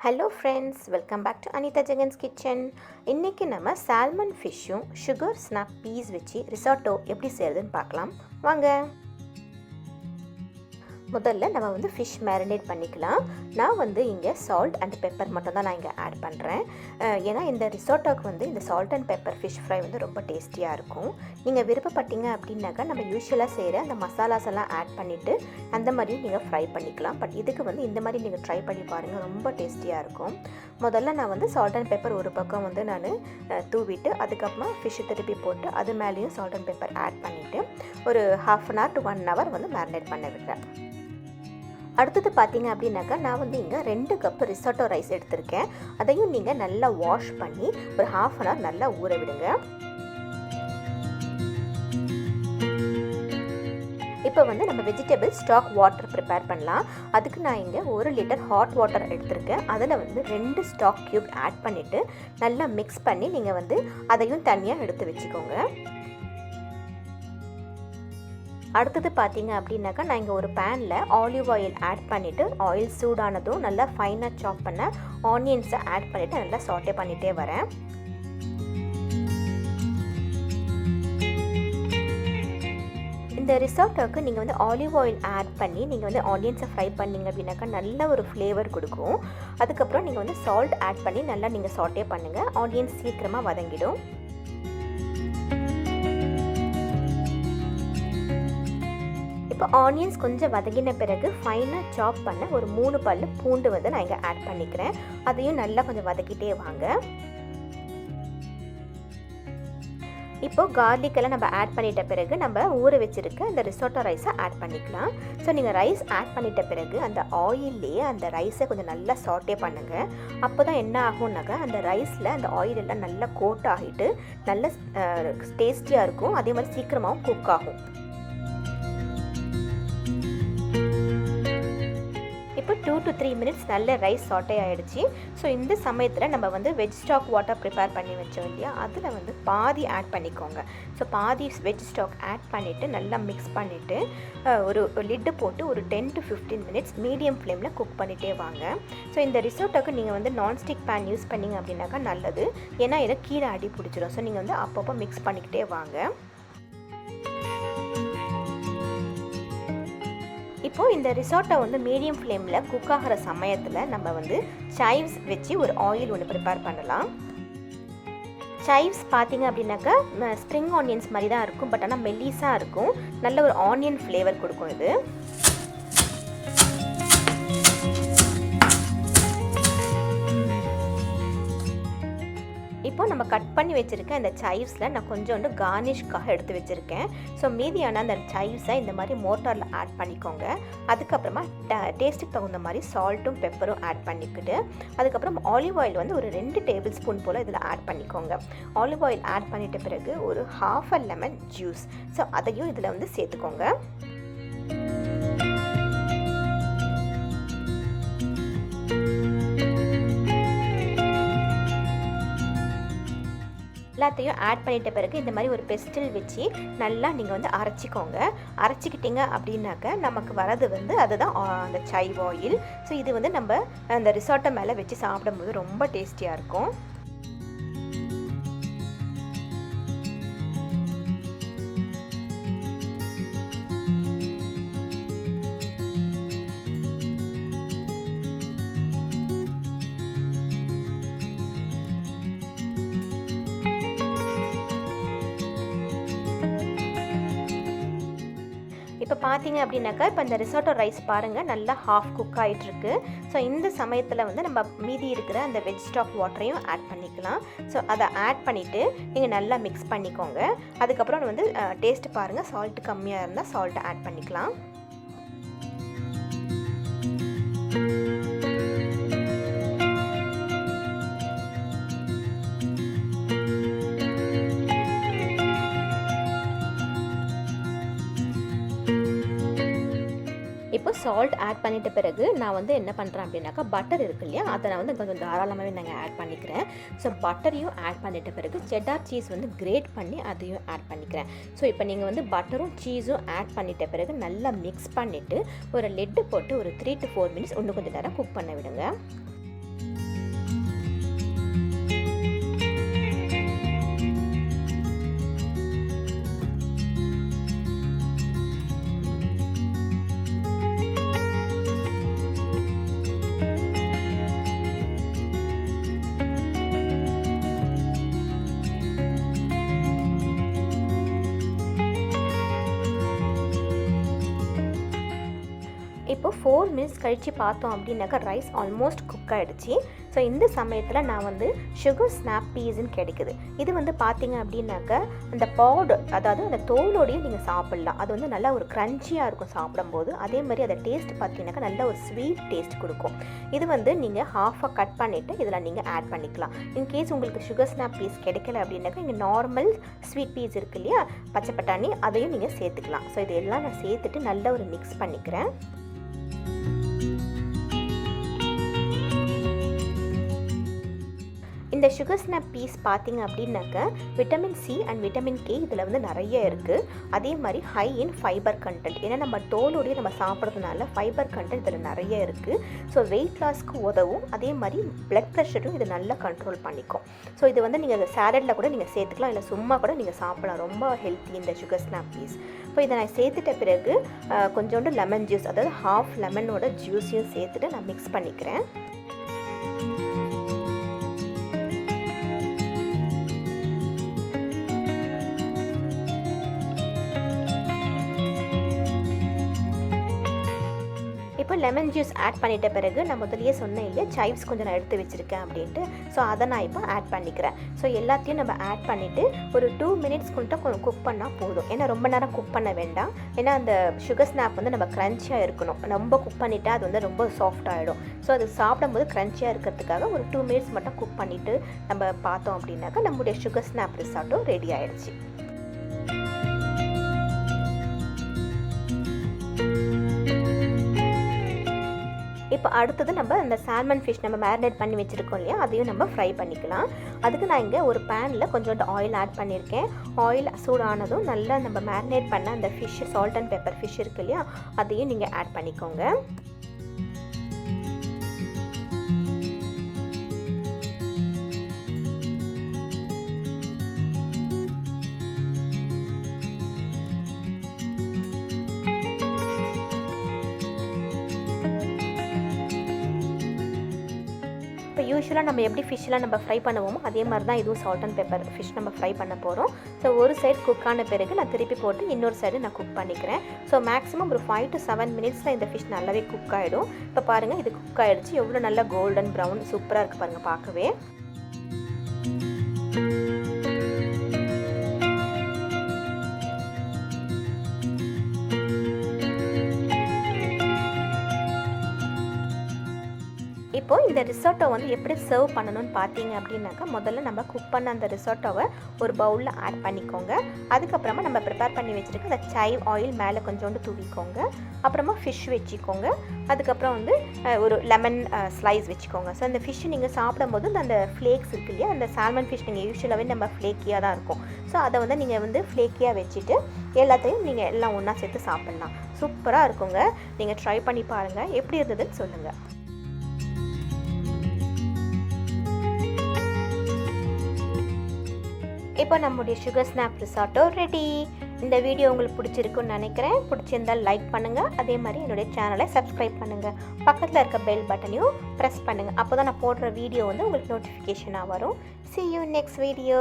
Hello friends, welcome back to anithajaganskitchen. இன்னைக்கு நம்ம salmon ஃபிஷ்ஷும் sugar snap piece வச்சு ரிசாட்டோ எப்படி செய்யறதுன்னு பார்க்கலாம் வாங்க. முதல்ல நம்ம ஃபிஷ் மேரினேட் பண்ணிக்கலாம். நான் இங்கே சால்ட் அண்ட் பெப்பர் மட்டும் தான் நான் இங்கே ஆட் பண்ணுறேன். ஏன்னா இந்த ரிசாட்டோக்கு இந்த salt and pepper fish fry ரொம்ப டேஸ்டியாக இருக்கும். நீங்கள் விருப்பப்பட்டீங்க அப்படின்னாக்கா நம்ம யூஸ்வலாக செய்கிற அந்த மசாலாஸ் எல்லாம் ஆட் பண்ணிவிட்டு அந்த மாதிரியும் நீங்கள் ஃப்ரை பண்ணிக்கலாம். பட் இதுக்கு இந்த மாதிரி நீங்கள் ட்ரை பண்ணி பாருங்கள், ரொம்ப டேஸ்டியாக இருக்கும். முதல்ல நான் சால்ட் அண்ட் பெப்பர் ஒரு பக்கம் நான் தூவிட்டு அதுக்கப்புறமா ஃபிஷ்ஷு திருப்பி போட்டு அது மேலேயும் சால்ட் அண்ட் பெப்பர் ஆட் பண்ணிவிட்டு ஒரு 1/2 hour to 1 hour மேரினேட் பண்ண விடுறேன். அடுத்தது பார்த்தீங்க அப்படின்னாக்கா நான் இங்கே 2 கப் ரிசாட்டோ ரைஸ் எடுத்திருக்கேன். அதையும் நீங்கள் நல்லா வாஷ் பண்ணி ஒரு 1/2 hour நல்லா ஊற விடுங்க. இப்போ நம்ம வெஜிடபிள் ஸ்டாக் வாட்டர் ப்ரிப்பேர் பண்ணலாம். அதுக்கு நான் இங்கே 1 லிட்டர் ஹாட் வாட்டர் எடுத்திருக்கேன். அதில் 2 ஸ்டாக் க்யூப் ஆட் பண்ணிவிட்டு நல்லா மிக்ஸ் பண்ணி நீங்கள் அதையும் தனியாக எடுத்து வச்சுக்கோங்க. அடுத்தது பார்த்தீங்க அப்படின்னாக்கா நான் இங்கே ஒரு பேனில் ஆலிவ் ஆயில் ஆட் பண்ணிவிட்டு ஆயில் சூடானதும் நல்லா ஃபைனாக சாப் பண்ண ஆனியன்ஸை ஆட் பண்ணிவிட்டு நல்லா சாட்டே பண்ணிகிட்டே வரேன். இந்த ரிசாட்டோக்கு நீங்கள் ஆலிவ் ஆயில் ஆட் பண்ணி நீங்கள் ஆனியன்ஸை ஃப்ரை பண்ணிங்க அப்படின்னாக்கா நல்ல ஒரு ஃப்ளேவர் கொடுக்கும். அதுக்கப்புறம் நீங்கள் சால்ட் ஆட் பண்ணி நல்லா நீங்கள் சாட்டே பண்ணுங்கள். ஆனியன்ஸ் சீக்கிரமாக வதங்கிடும். இப்போ ஆனியன்ஸ் கொஞ்சம் வதங்கின பிறகு ஃபைனாக சாப் பண்ண ஒரு 3 பல்லு பூண்டு நான் இங்கே ஆட் பண்ணிக்கிறேன். அதையும் நல்லா கொஞ்சம் வதக்கிட்டே வாங்க. இப்போ கார்லிக்கெல்லாம் நம்ம ஆட் பண்ணிட்ட பிறகு நம்ம ஊற வச்சுருக்க இந்த ரிசாட்டோ ரைஸை ஆட் பண்ணிக்கலாம். ஸோ நீங்கள் ரைஸ் ஆட் பண்ணிட்ட பிறகு அந்த ஆயில்லையே அந்த ரைஸை கொஞ்சம் நல்லா சாட்டே பண்ணுங்கள். அப்போ தான் என்ன ஆகும்னாக்கா அந்த ரைஸில் அந்த ஆயில் எல்லாம் நல்லா கோட் ஆகிட்டு நல்ல டேஸ்டியாக இருக்கும். அதே மாதிரி சீக்கிரமாகவும் குக் ஆகும். இப்போ 2 to 3 minutes நல்ல ரைஸ் சாட்டே ஆகிடுச்சு. ஸோ இந்த சமயத்தில் நம்ம வெஜ் ஸ்டாக் வாட்டர் ப்ரிப்பேர் பண்ணி வச்சோம் இல்லையா, அதில் பாதி ஆட் பண்ணிக்கோங்க. ஸோ பாதி வெஜ் ஸ்டாக் ஆட் பண்ணிவிட்டு நல்லா மிக்ஸ் பண்ணிவிட்டு ஒரு லிட்டு போட்டு ஒரு 10 to 15 minutes மீடியம் ஃப்ளேமில் குக் பண்ணிகிட்டே வாங்க. ஸோ இந்த ரிசாட்டோக்கு நீங்கள் நான்ஸ்டிக் பேன் யூஸ் பண்ணிங்க அப்படின்னாக்கா நல்லது. ஏன்னா இதை கீழே அடி பிடிச்சிரும். ஸோ நீங்கள் அப்பப்போ மிக்ஸ் பண்ணிக்கிட்டே வாங்க. இப்போது இந்த ரிசாட்டோ மீடியம் ஃப்ளேமில் குக் ஆகிற சமயத்தில் நம்ம chives வச்சு ஒரு ஆயில் ஒன்று ப்ரிப்பேர் பண்ணலாம். chives பார்த்தீங்க அப்படின்னாக்கா ஸ்ப்ரிங் ஆனியன்ஸ் மாதிரி தான் இருக்கும். பட் ஆனால் மெல்லிஸாக இருக்கும். நல்ல ஒரு ஆனியன் ஃப்ளேவர் கொடுக்கும் இது. இப்போ நம்ம கட் பண்ணி வச்சுருக்க இந்த chives-ல நான் கொஞ்சோண்டு கார்னிஷ்காக எடுத்து வச்சுருக்கேன். ஸோ மீதியான அந்த chives-ஐ இந்த மாதிரி மோட்டாரில் ஆட் பண்ணிக்கோங்க. அதுக்கப்புறமா டேஸ்ட்டுக்கு தகுந்த மாதிரி சால்ட்டும் பெப்பரும் ஆட் பண்ணிக்கிட்டு அதுக்கப்புறம் ஆலிவ் ஆயில் ஒரு 2 டேபிள் ஸ்பூன் போல் இதில் ஆட் பண்ணிக்கோங்க. ஆலிவ் ஆயில் ஆட் பண்ணிட்ட பிறகு ஒரு 1/2 லெமன் ஜூஸ் ஸோ அதையும் இதில் சேர்த்துக்கோங்க. எல்லாத்தையும் ஆட் பண்ணிட்ட பிறகு இந்த மாதிரி ஒரு பெஸ்டில் வச்சு நல்லா நீங்கள் அரைச்சிக்கோங்க. அரைச்சிக்கிட்டீங்க அப்படின்னாக்க நமக்கு வரது அதுதான் அந்த chive ஆயில். ஸோ இது நம்ம அந்த ரிசாட்டோ மேலே வச்சு சாப்பிடும்போது ரொம்ப டேஸ்டியாக இருக்கும். இப்போ பார்த்தீங்க அப்படின்னாக்கா இப்போ இந்த ரிசாட்டோ ரைஸ் பாருங்கள் நல்லா ஹாஃப் குக் ஆகிட்டுருக்கு. ஸோ இந்த சமயத்தில் நம்ம மீதி இருக்கிற அந்த வெஜ் ஸ்டாக் வாட்டரையும் ஆட் பண்ணிக்கலாம். ஸோ அதை ஆட் பண்ணிவிட்டு நீங்கள் நல்லா மிக்ஸ் பண்ணிக்கோங்க. அதுக்கப்புறம் டேஸ்ட்டு பாருங்கள், சால்ட்டு கம்மியாக இருந்தால் சால்ட்டை ஆட் பண்ணிக்கலாம். இப்போ சால்ட் ஆட் பண்ணிட்ட பிறகு நான் என்ன பண்ணுறேன் அப்படின்னாக்கா பட்டர் இருக்கு இல்லையா, அதை நான் கொஞ்சம் தாராளமாகவே நாங்கள் ஆட் பண்ணிக்கிறேன். ஸோ பட்டரையும் ஆட் பண்ணிட்ட பிறகு செட்டார் சீஸ் கிரேட் பண்ணி அதையும் ஆட் பண்ணிக்கிறேன். ஸோ இப்போ நீங்கள் பட்டரும் சீஸும் ஆட் பண்ணிட்ட பிறகு நல்லா மிக்ஸ் பண்ணிவிட்டு ஒரு லிட்டு போட்டு ஒரு 3 to 4 minutes இன்னும் கொஞ்சம் நேரம் குக் பண்ண விடுங்க. இப்போ 4 மினிட்ஸ் கழித்து பார்த்தோம் அப்படின்னாக்கா ரைஸ் ஆல்மோஸ்ட் குக் ஆகிடுச்சு. ஸோ இந்த சமயத்தில் நான் வந்து சுகர் ஸ்னாப் பீஸ்ன்னு கிடைக்குது. இது வந்து பார்த்தீங்க அப்படின்னாக்கா அந்த பாட், அதாவது அந்த தோலோடையும் நீங்கள் சாப்பிட்லாம். அது வந்து நல்லா ஒரு க்ரன்ச்சியாக இருக்கும் சாப்பிடும்போது. அதே மாதிரி அதை டேஸ்ட் பார்த்தீங்கன்னாக்கா நல்ல ஒரு ஸ்வீட் டேஸ்ட் கொடுக்கும். இது வந்து நீங்கள் ஹாஃபாக கட் பண்ணிவிட்டு இதில் நீங்கள் ஆட் பண்ணிக்கலாம். இன்கேஸ் உங்களுக்கு சுகர் ஸ்னாப் பீஸ் கிடைக்கல அப்படின்னாக்கா இங்கே நார்மல் ஸ்வீட் பீஸ் இருக்கு இல்லையா, பச்சை பட்டாணி, அதையும் நீங்கள் சேர்த்துக்கலாம். ஸோ இதெல்லாம் நான் சேர்த்துட்டு நல்ல ஒரு மிக்ஸ் பண்ணிக்கிறேன். இந்த சுகர் ஸ்னாப் பீஸ் பார்த்தீங்க அப்படின்னாக்க vitamin C and vitamin K இதில் வந்து நிறைய இருக்குது. அதே மாதிரி ஹை இன் ஃபைபர் கண்டென்ட், ஏன்னா நம்ம தோலோடையே நம்ம சாப்பிட்றதுனால ஃபைபர் கண்டென்ட் இதில் நிறைய இருக்குது. ஸோ வெயிட் லாஸ்க்கு உதவும். அதே மாதிரி பிளட் ப்ரெஷரும் இது நல்லா கண்ட்ரோல் பண்ணிக்கும். ஸோ இது வந்து நீங்கள் சாலடில் கூட நீங்கள் சேர்த்துக்கலாம், இல்லை சும்மா கூட நீங்கள் சாப்பிடலாம். ரொம்ப ஹெல்த்தி இந்த சுகர் ஸ்னாப் பீஸ். இப்போ இதை நான் சேர்த்துட்ட பிறகு கொஞ்சோண்டு லெமன் ஜூஸ், அதாவது ஹாஃப் லெமனோட ஜூஸையும் சேர்த்துட்டு நான் மிக்ஸ் பண்ணிக்கிறேன். இப்போ லெமன் ஜூஸ் ஆட் பண்ணிட்ட பிறகு நான் முதலியே சொன்னேன் இல்லையா, சைவ்ஸ் கொஞ்சம் நான் எடுத்து வச்சுருக்கேன் அப்படின்ட்டு. ஸோ அதை நான் இப்போ ஆட் பண்ணிக்கிறேன். ஸோ எல்லாத்தையும் நம்ம ஆட் பண்ணிவிட்டு ஒரு 2 மினிட்ஸ் கொஞ்சம் குக் பண்ணால் போதும். ஏன்னா ரொம்ப நேரம் குக் பண்ண வேண்டாம். ஏன்னா அந்த சுகர் ஸ்னாப் வந்து நம்ம க்ரன்ச்சியாக இருக்கணும். ரொம்ப குக் பண்ணிவிட்டால் அது வந்து ரொம்ப சாஃப்ட் ஆகிடும். ஸோ அது சாப்பிடும்போது க்ரன்ச்சியாக இருக்கிறதுக்காக ஒரு 2 மினிட்ஸ் மட்டும் குக் பண்ணிவிட்டு நம்ம பார்த்தோம் அப்படின்னாக்கா நம்மளுடைய சுகர் ஸ்னாப் ரிசாட்டோ ரெடி ஆகிடுச்சு. இப்போ அடுத்தது நம்ம இந்த சால்மன் ஃபிஷ் நம்ம மேரினேட் பண்ணி வச்சுருக்கோம் இல்லையா, அதையும் நம்ம ஃப்ரை பண்ணிக்கலாம். அதுக்கு நான் இங்கே ஒரு பேனில் கொஞ்சோண்டு ஆயில் ஆட் பண்ணியிருக்கேன். ஆயில் சூடானதும் நல்லா நம்ம மேரினேட் பண்ண அந்த fish, salt and pepper fish இருக்கு இல்லையா, அதையும் நீங்கள் ஆட் பண்ணிக்கோங்க. இப்போ யூஸ்வலாக நம்ம எப்படி ஃபிஷ்ஷெலாம் நம்ம ஃப்ரை பண்ணுவோமோ அதே மாதிரி தான் இதுவும் சால்ட் அண்ட் பெப்பர் ஃபிஷ் நம்ம ஃப்ரை பண்ண போகிறோம். ஸோ ஒரு சைடு குக் ஆன பிறகு நான் திருப்பி போட்டு இன்னொரு சைடு நான் குக் பண்ணிக்கிறேன். ஸோ மேக்ஸிமம் ஒரு 5 to 7 மினிட்ஸில் இந்த ஃபிஷ் நல்லாவே குக் ஆகிடும். இப்போ பாருங்கள், இது குக் ஆகிடுச்சு. எவ்வளோ நல்லா கோல்டன் ப்ரௌன் சூப்பராக இருக்குது பாருங்கள் பார்க்கவே. இப்போ இந்த ரிசாட்டோ வந்து எப்படி சர்வ் பண்ணணும்னு பார்த்தீங்க அப்படின்னாக்கா, முதல்ல நம்ம குக் பண்ண அந்த ரிசாட்டோவை ஒரு பவுலில் ஆட் பண்ணிக்கோங்க. அதுக்கப்புறமா நம்ம ப்ரிப்பேர் பண்ணி வச்சுருக்க அந்த சைவ் ஆயில் மேலே கொஞ்சோண்டு தூவிக்கோங்க. அப்புறமா ஃபிஷ் வச்சுக்கோங்க. அதுக்கப்புறம் வந்து ஒரு லெமன் ஸ்லைஸ் வச்சுக்கோங்க. ஸோ அந்த ஃபிஷ் நீங்கள் சாப்பிடும்போது அந்த ஃப்ளேக்ஸ் இருக்கு இல்லையா, அந்த சால்மன் ஃபிஷ் நீங்கள் யூஸ்வலாகவே நம்ம ஃப்ளேக்கியாக தான் இருக்கும். ஸோ அதை வந்து நீங்கள் வந்து ஃப்ளேக்கியாக வச்சுட்டு எல்லாத்தையும் நீங்கள் எல்லாம் ஒன்றா சேர்த்து சாப்பிட்லாம். சூப்பராக இருக்குங்க. நீங்கள் ட்ரை பண்ணி பாருங்கள், எப்படி இருந்ததுன்னு சொல்லுங்கள். இப்போ நம்முடைய சுகர் ஸ்னாப் ரிசாட்டோ ரெடி. இந்த வீடியோ உங்களுக்கு பிடிச்சிருக்குன்னு நினைக்கிறேன். பிடிச்சிருந்தால் லைக் பண்ணுங்கள். அதே மாதிரி என்னுடைய சேனலை சப்ஸ்கிரைப் பண்ணுங்கள். பக்கத்தில் இருக்க பெல் பட்டனையும் ப்ரெஸ் பண்ணுங்கள். அப்போ தான் நான் போடுற வீடியோ வந்து உங்களுக்கு நோட்டிஃபிகேஷனாக வரும். See you next video.